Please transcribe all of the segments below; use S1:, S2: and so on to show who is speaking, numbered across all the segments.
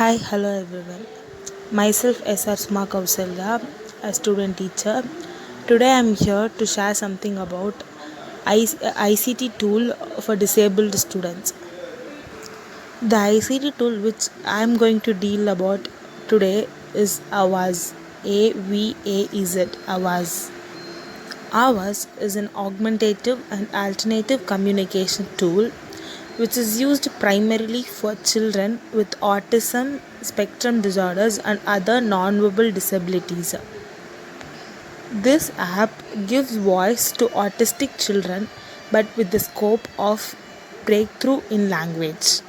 S1: Hi, hello everyone. Myself SR Sma Kausalya, a student teacher. Today I'm here to share something about ICT tool for disabled students. The ICT tool which I'm going to deal about today is Avaz. AVAZ. Avaz. Avaz is an augmentative and alternative communication tool which is used primarily for children with autism spectrum disorders and other nonverbal disabilities. This app gives voice to autistic children but with the scope of breakthrough in language.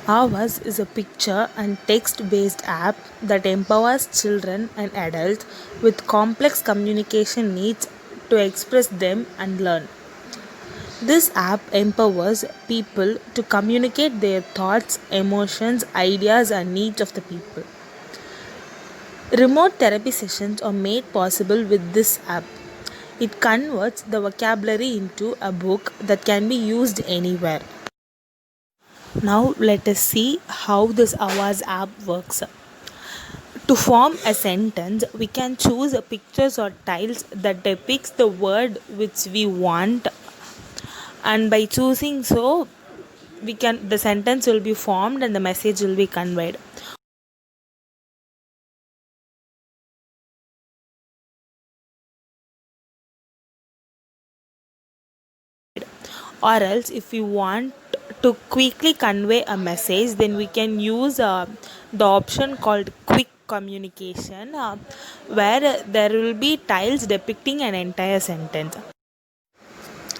S1: Ours is a picture and text based app that empowers children and adults with complex communication needs to express them and learn. This app empowers people to communicate their thoughts, emotions, ideas, and needs of the people. Remote therapy sessions are made possible with this app. It converts the vocabulary into a book that can be used anywhere. Now let us see how this Avaz app works. To form a sentence, we can choose pictures or tiles that depicts the word which we want, and by choosing so the sentence will be formed and the message will be conveyed. Or else if we want to quickly convey a message, then we can use the option called quick communication, where there will be tiles depicting an entire sentence.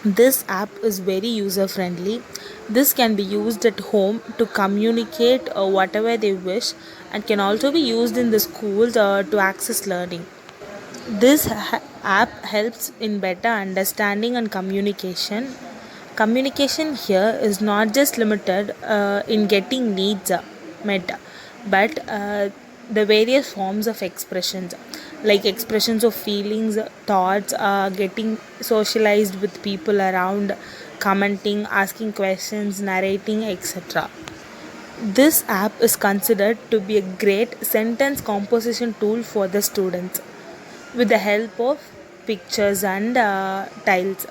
S1: This app is very user friendly. This can be used at home to communicate whatever they wish, and can also be used in the schools to access learning. This app helps in better understanding and communication. Communication here is not just limited in getting needs met, but the various forms of expressions, like expressions of feelings, thoughts, getting socialized with people around, commenting, asking questions, narrating, etc. This app is considered to be a great sentence composition tool for the students with the help of pictures and tiles.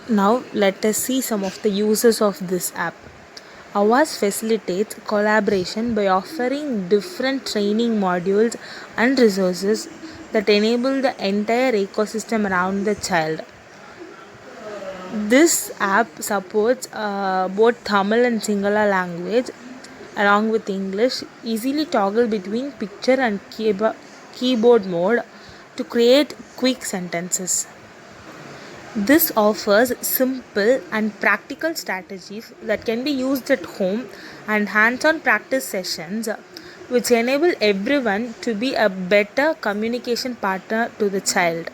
S1: Now, let us see some of the uses of this app. Avaz facilitates collaboration by offering different training modules and resources that enable the entire ecosystem around the child. This app supports both Tamil and Sinhala language along with English, easily toggle between picture and keyboard mode to create quick sentences. This offers simple and practical strategies that can be used at home and hands on practice sessions, which enable everyone to be a better communication partner to the child.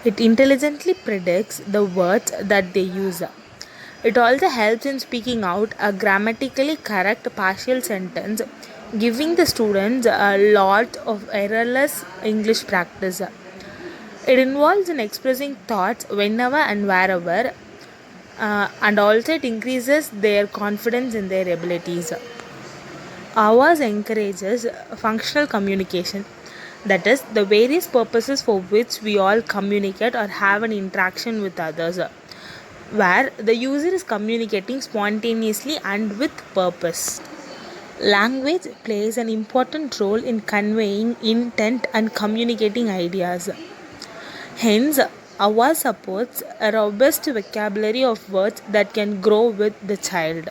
S1: It intelligently predicts the words that they use. It also helps in speaking out a grammatically correct partial sentence, giving the students a lot of errorless English practice. It involves in expressing thoughts whenever and wherever, and also it increases their confidence in their abilities. Avaz encourages functional communication, that is, the various purposes for which we all communicate or have an interaction with others, where the user is communicating spontaneously and with purpose. Language plays an important role in conveying intent and communicating ideas. Hence, Avaz supports a robust vocabulary of words that can grow with the child.